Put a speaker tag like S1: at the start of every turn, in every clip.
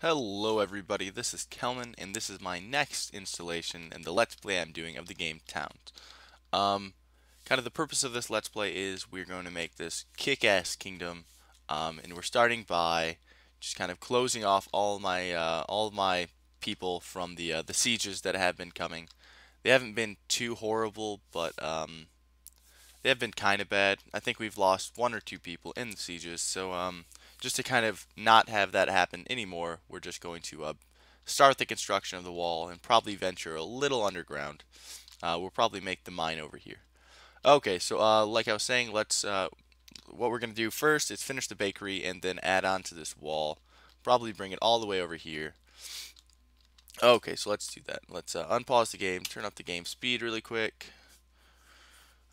S1: Hello everybody, this is Kelmen, and this is my next installation in the Let's Play I'm doing of the game Towns. Um, Kind of the purpose of this Let's Play is we're going to make this kick-ass kingdom, and we're starting by just kind of closing off all of my people from the sieges that have been coming. They haven't been too horrible, but they have been kind of bad. I think we've lost one or two people in the sieges, so just to kind of not have that happen anymore, we're just going to start the construction of the wall and probably venture a little underground. We'll probably make the mine over here. Okay, so like I was saying, let's what we're going to do first is finish the bakery and then add on to this wall. Probably bring it all the way over here. Okay, so let's do that. Let's unpause the game, turn up the game speed really quick.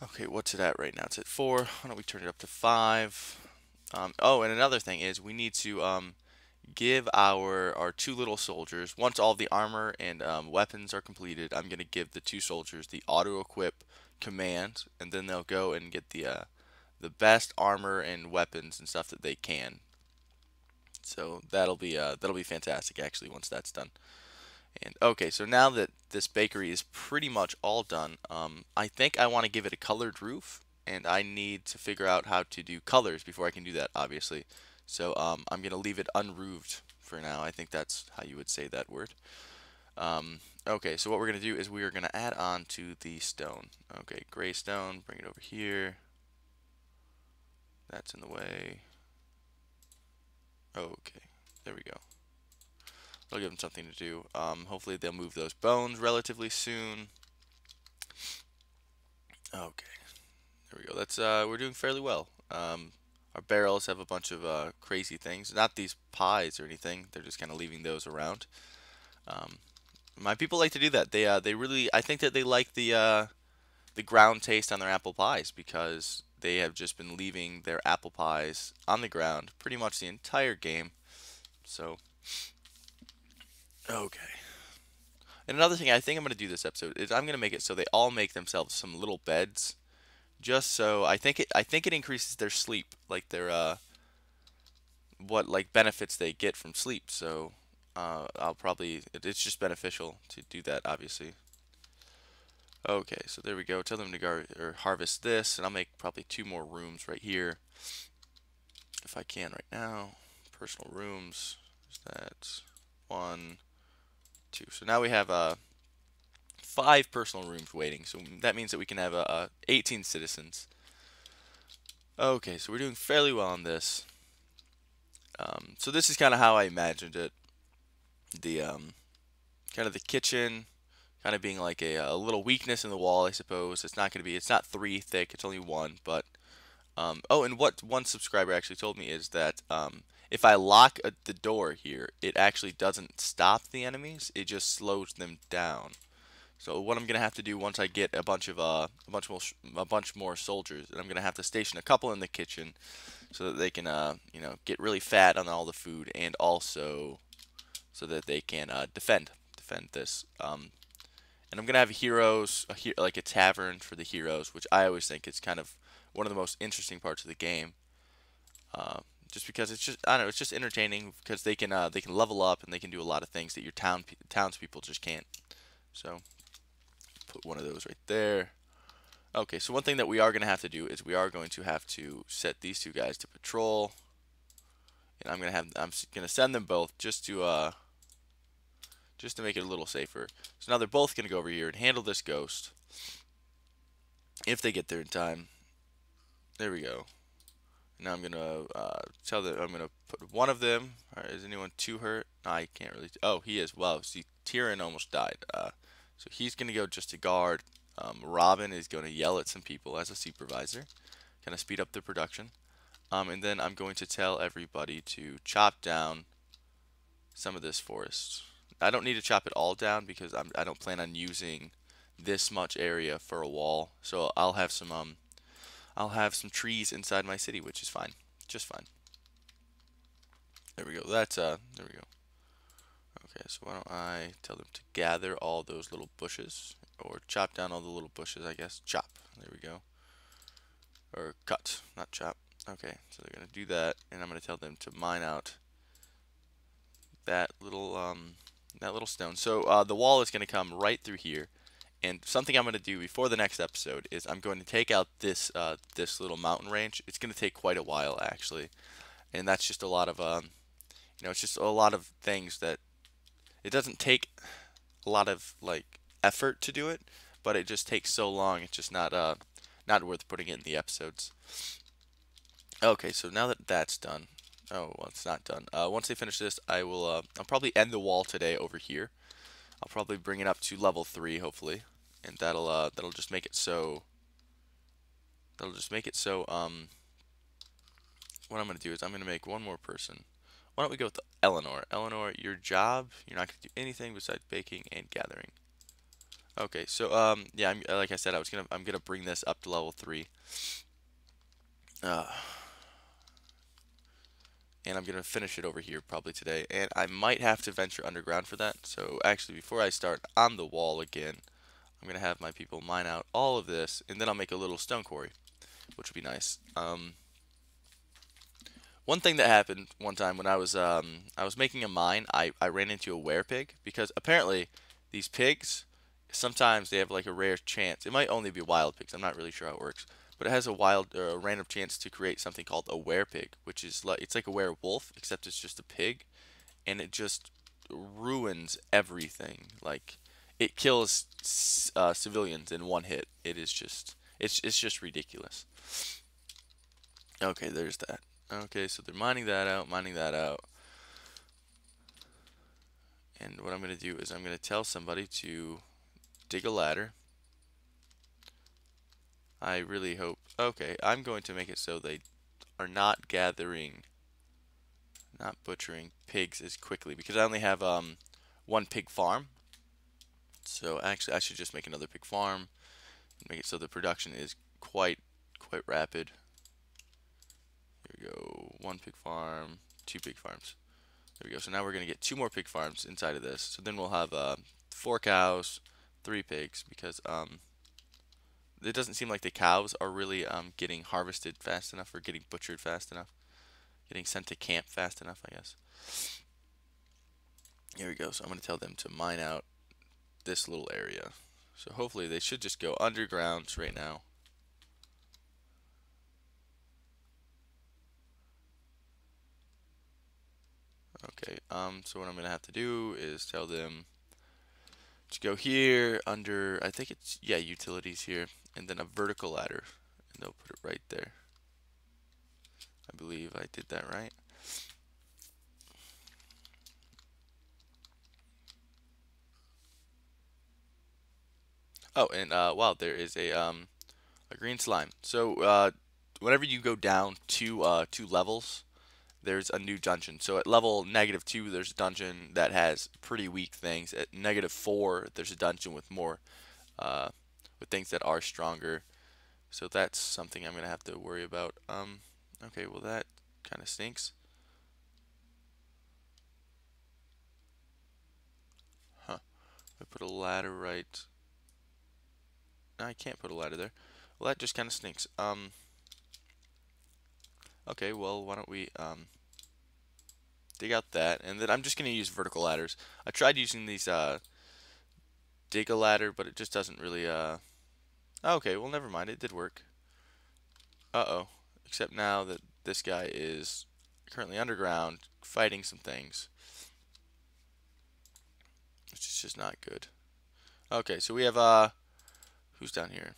S1: Okay, what's it at right now? It's at 4. Why don't we turn it up to 5? Oh, and another thing is we need to give our two little soldiers, once all the armor and weapons are completed, I'm going to give the two soldiers the auto-equip command, and then they'll go and get the best armor and weapons and stuff that they can. So that'll be fantastic actually once that's done. And okay, so now that this bakery is pretty much all done, I think I want to give it a colored roof, and I need to figure out how to do colors before I can do that, obviously. So I'm going to leave it unroofed for now. I think that's how you would say that word. Okay, so what we're going to do is we are going to add on to the stone. Okay, gray stone, bring it over here. That's in the way. Okay, there we go. I'll give them something to do. Hopefully they'll move those bones relatively soon. Okay, there we go. That's we're doing fairly well. Our barrels have a bunch of crazy things. Not these pies or anything. They're just kind of leaving those around. Um, my people like to do that. They really I think that they like the ground taste on their apple pies because they have just been leaving their apple pies on the ground pretty much the entire game. So okay. And another thing I think I'm going to do this episode is I'm going to make it so they all make themselves some little beds, just so I think it increases their sleep, like their what like benefits they get from sleep. So I'll probably it's just beneficial to do that, obviously. Okay, so there we go. Tell them to go or harvest this, and I'll make probably two more rooms right here if I can right now. Personal rooms. That's one, two. So now we have 5 personal rooms waiting. So that means that we can have 18 citizens. Okay, so we're doing fairly well on this. So this is kind of how I imagined it. The kind of the kitchen, kind of being like a little weakness in the wall, I suppose. It's not going to be. It's not 3 thick. It's only 1. But oh, and what one subscriber actually told me is that if I lock the door here, it actually doesn't stop the enemies. It just slows them down. So what I'm gonna have to do once I get a bunch more soldiers, and I'm gonna have to station a couple in the kitchen so that they can you know, get really fat on all the food, and also so that they can defend this. And I'm gonna have heroes, like a tavern for the heroes, which I always think is kind of one of the most interesting parts of the game. Uh, just because it's just I don't know, it's just entertaining because they can level up and they can do a lot of things that your townspeople just can't. So put one of those right there. Okay, so one thing that we are going to have to do is we are going to have to set these two guys to patrol, and I'm going to send them both just to make it a little safer. So now they're both going to go over here and handle this ghost if they get there in time. There we go. Now I'm going to tell them I'm going to put one of them. All right, is anyone too hurt? No, I can't really. Oh, he is. Wow, see, Tyrion almost died. So he's going to go just to guard. Robin is going to yell at some people as a supervisor, kind of speed up the production. And then I'm going to tell everybody to chop down some of this forest. I don't need to chop it all down because I don't plan on using this much area for a wall. So I'll have some trees inside my city, which is fine, just fine. There we go. There we go. Okay, so why don't I tell them to gather all those little bushes, or chop down all the little bushes, I guess. Chop. There we go. Or cut, not chop. Okay, so they're going to do that, and I'm going to tell them to mine out that that little stone. So the wall is going to come right through here. And something I'm going to do before the next episode is I'm going to take out this little mountain range. It's going to take quite a while actually, and that's just a lot of it's just a lot of things that it doesn't take a lot of like effort to do it, but it just takes so long. It's just not worth putting it in the episodes. Okay, so now that that's done, oh well, it's not done. Once they finish this, I'll probably end the wall today over here. I'll probably bring it up to level 3, hopefully, and that'll just make it so. That'll just make it so. What I'm gonna do is I'm gonna make one more person. Why don't we go with Eleanor? Eleanor, your job, you're not gonna do anything besides baking and gathering. Okay, so yeah, like I said, I'm gonna bring this up to level 3. Uh, and I'm gonna finish it over here probably today, and I might have to venture underground for that. So actually, before I start on the wall again, I'm gonna have my people mine out all of this, and then I'll make a little stone quarry, which would be nice. One thing that happened one time when I was making a mine, I ran into a werepig because apparently these pigs sometimes they have like a rare chance. It might only be wild pigs. I'm not really sure how it works, but it has a wild or a random chance to create something called a werepig, which is like it's like a werewolf except it's just a pig, and it just ruins everything. Like it kills civilians in one hit. It is just it's just ridiculous. Okay, there's that. Okay, so they're mining that out, mining that out. And what I'm going to do is I'm going to tell somebody to dig a ladder. I really hope. Okay, I'm going to make it so they are not gathering, not butchering pigs as quickly because I only have one pig farm. So actually, I should just make another pig farm and make it so the production is quite rapid. Here we go. One pig farm, two pig farms. There we go. So now we're going to get 2 more pig farms inside of this. So then we'll have 4 cows, 3 pigs because it doesn't seem like the cows are really getting harvested fast enough or getting butchered fast enough. Getting sent to camp fast enough, I guess. Here we go. So I'm going to tell them to mine out this little area. So hopefully they should just go underground right now. Okay, so what I'm going to have to do is tell them to go here under, I think it's, yeah, utilities here, and then a vertical ladder, and they'll put it right there. I believe I did that right. Oh, and wow, there is a green slime. So whenever you go down 2 levels, there's a new dungeon. So at level -2, there's a dungeon that has pretty weak things. At -4, there's a dungeon with more, with things that are stronger. So that's something I'm gonna have to worry about. Okay, well that kind of stinks. Huh? I put a ladder right. No, I can't put a ladder there. Well, that just kind of stinks. Okay, well why don't we dig out that, and then I'm just gonna use vertical ladders. I tried using these dig a ladder, but it just doesn't really okay, well never mind, it did work. Uh-oh. Except now that this guy is currently underground fighting some things, which is just not good. Okay, so we have who's down here?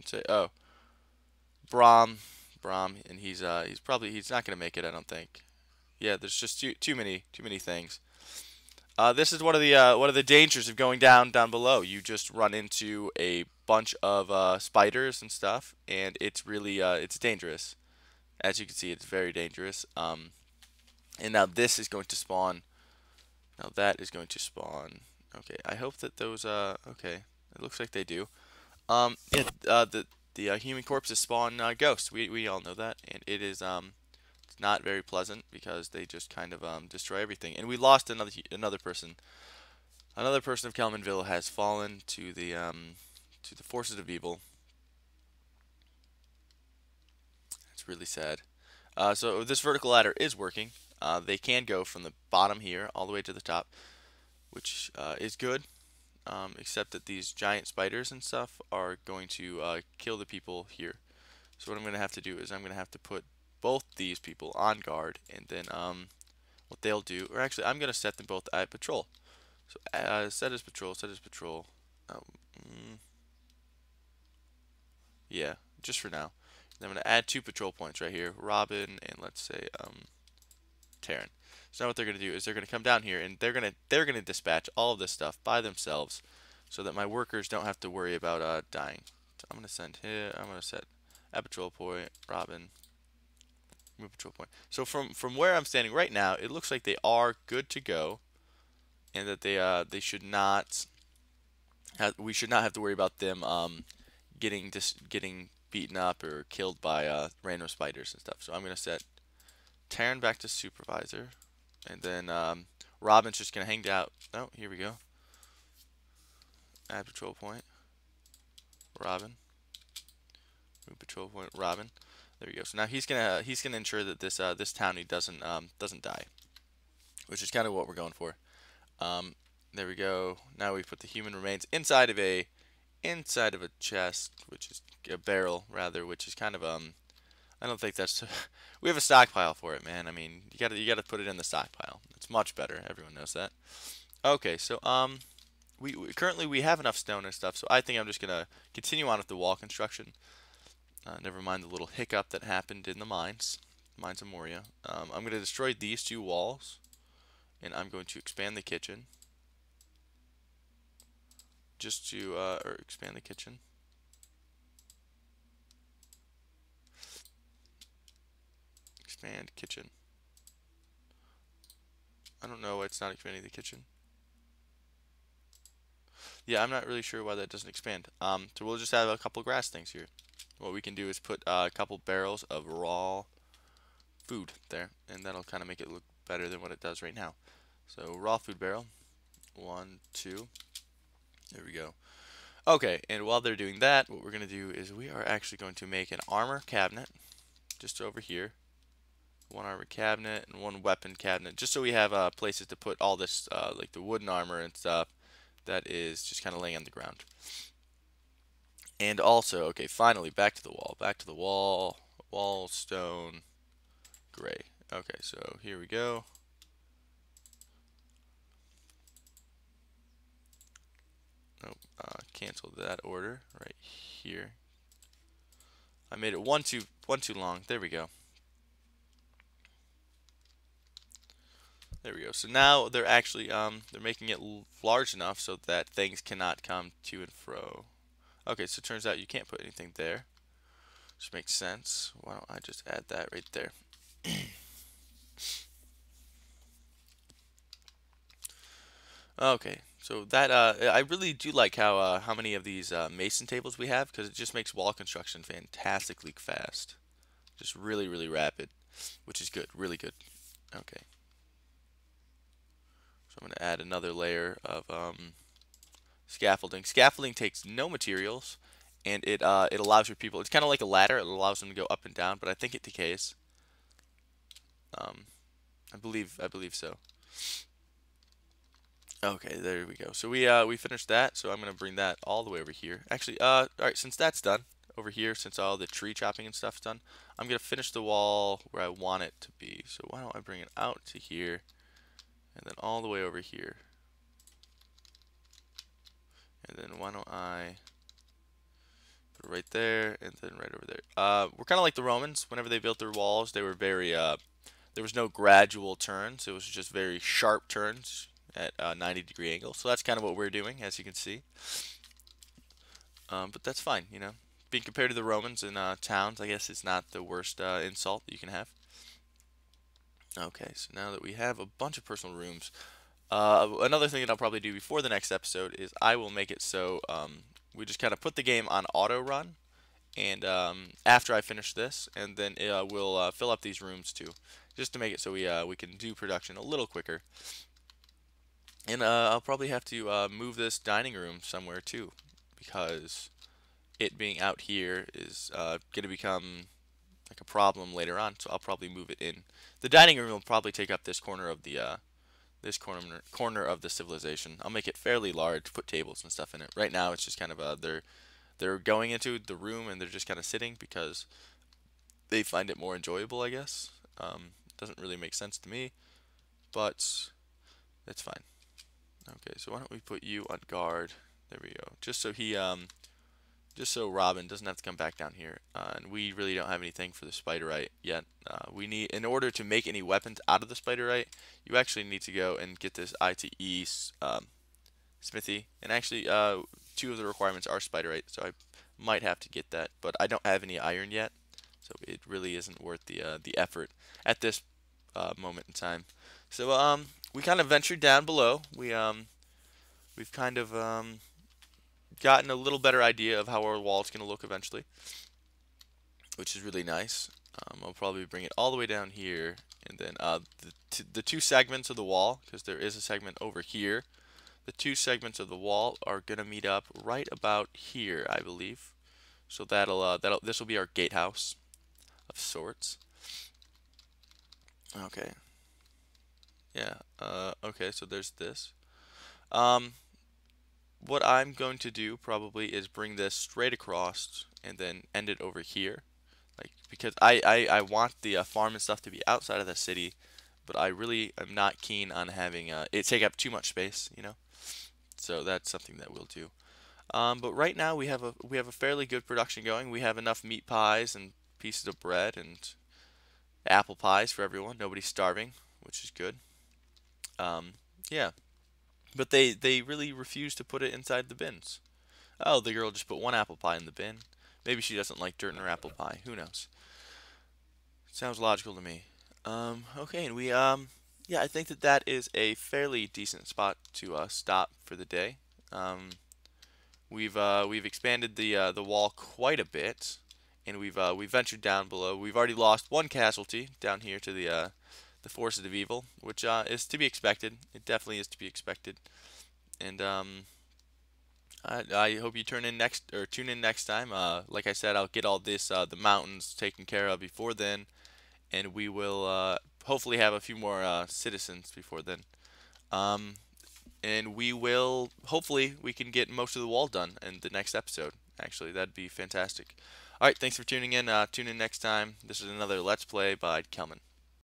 S1: Say, oh, Brom, and he's not gonna make it, I don't think. Yeah, there's just too many things. This is one of the dangers of going down below. You just run into a bunch of spiders and stuff, and it's really it's dangerous. As you can see, it's very dangerous. And now this is going to spawn. Now that is going to spawn. Okay, I hope that those okay, it looks like they do. Yeah, the human corpses spawn ghosts. We all know that, and it is it's not very pleasant because they just kind of destroy everything. And we lost another person. Another person of Kelmenville has fallen to the forces of evil. It's really sad. So this vertical ladder is working. They can go from the bottom here all the way to the top, which is good. Except that these giant spiders and stuff are going to kill the people here. So what I'm going to have to do is I'm going to have to put both these people on guard, and then what they'll do, or actually I'm going to set them both at patrol. So set as patrol, set as patrol. Um, mm, yeah, just for now. And I'm going to add 2 patrol points right here, Robin and let's say Terran. So now what they're going to do is they're going to come down here and they're going to dispatch all of this stuff by themselves, so that my workers don't have to worry about dying. So I'm going to send here. I'm going to set a patrol point, Robin, move patrol point. So from where I'm standing right now, it looks like they are good to go, and that they should not we should not have to worry about them getting beaten up or killed by random spiders and stuff. So I'm going to set Terran back to supervisor. And then Robin's just going to hang out. Oh, here we go. Add patrol point. Robin. Move patrol point. Robin. There we go. So now he's gonna ensure that this townie doesn't die, which is kind of what we're going for. Um, there we go. Now we put the human remains inside of a chest, which is a barrel rather, which is kind of I don't think that's we have a stockpile for it, man. I mean, you gotta put it in the stockpile. It's much better. Everyone knows that. Okay, so we currently we have enough stone and stuff, so I think I'm just gonna continue on with the wall construction. Never mind the little hiccup that happened in the mines of Moria. I'm gonna destroy these 2 walls, and I'm going to expand the kitchen. Just to or expand the kitchen. Expand kitchen. I don't know why it's not expanding the kitchen. Yeah, I'm not really sure why that doesn't expand. So we'll just have a couple grass things here. What we can do is put a couple barrels of raw food there, and that'll kind of make it look better than what it does right now. So raw food barrel, 1, 2. There we go. Okay, and while they're doing that, what we're going to do is we are actually going to make an armor cabinet just over here. 1 armor cabinet and 1 weapon cabinet, just so we have places to put all this, like the wooden armor and stuff that is just kind of laying on the ground. And also, okay, finally, back to the wall. Back to the wall. Wall, stone, gray. Okay, so here we go. Nope, cancel that order right here. I made it one too long. There we go. There we go. So now they're actually they're making it large enough so that things cannot come to and fro. Okay, so it turns out you can't put anything there, which makes sense. Why don't I just add that right there? Okay, so that I really do like how many of these mason tables we have, because it just makes wall construction fantastically fast, just really rapid, which is good, really good. Okay, so I'm gonna add another layer of scaffolding. Scaffolding takes no materials, and it allows your people. It's kind of like a ladder. It allows them to go up and down, but I think it decays. Um, I believe so. Okay, there we go. So we finished that. So I'm gonna bring that all the way over here. Actually, all right, since that's done over here, since all the tree chopping and stuff's done, I'm gonna finish the wall where I want it to be. So why don't I bring it out to here, and then all the way over here, and then why don't I put it right there, and then right over there. We're kind of like the Romans. Whenever they built their walls, they were very there was no gradual turns. It was just very sharp turns at 90-degree angles. So that's kind of what we're doing, as you can see. But that's fine, you know. Being compared to the Romans in towns, I guess it's not the worst insult that you can have. Okay, so now that we have a bunch of personal rooms, another thing that I'll probably do before the next episode is I will make it so we just kind of put the game on auto run, and after I finish this, and then we'll fill up these rooms too, just to make it so we can do production a little quicker. And I'll probably have to move this dining room somewhere too, because it being out here is going to become like a problem later on, so I'll probably move it in. The dining room will probably take up this corner of the corner of the civilization. I'll make it fairly large, put tables and stuff in it. Right now, it's just kind of they're going into the room and they're just kind of sitting because they find it more enjoyable, I guess. Doesn't really make sense to me, but it's fine. Okay, so why don't we put you on guard? There we go. Just so Robin doesn't have to come back down here. And we really don't have anything for the spiderite yet. We need, in order to make any weapons out of the spiderite, you actually need to go and get this ITE smithy. And actually, two of the requirements are spiderite, so I might have to get that. But I don't have any iron yet, so it really isn't worth the effort at this moment in time. So we kind of ventured down below. We've kind of gotten a little better idea of how our wall's going to look eventually, which is really nice. I'll probably bring it all the way down here, and then the two segments of the wall, because there is a segment over here, the two segments of the wall are going to meet up right about here, I believe. So this will be our gatehouse of sorts. Okay. Yeah. Okay. So there's this. What I'm going to do probably is bring this straight across and then end it over here, like because I want the farm and stuff to be outside of the city, but I really am not keen on having it take up too much space, you know. So that's something that we'll do. But right now we have a fairly good production going. We have enough meat pies and pieces of bread and apple pies for everyone. Nobody's starving, which is good. Yeah. But they really refuse to put it inside the bins. Oh, the girl just put one apple pie in the bin. Maybe she doesn't like dirt in her apple pie. Who knows? Sounds logical to me. Okay, and yeah, I think that is a fairly decent spot to stop for the day. We've expanded the wall quite a bit, and we've ventured down below. We've already lost one casualty down here to the forces of evil, which is to be expected. It definitely is to be expected. And I hope you tune in next time. Like I said, I'll get all this the mountains taken care of before then, and we will hopefully have a few more citizens before then. Um, and we will hopefully we can get most of the wall done in the next episode. Actually, that'd be fantastic. All right, thanks for tuning in. Tune in next time. This is another Let's Play by Kelmen.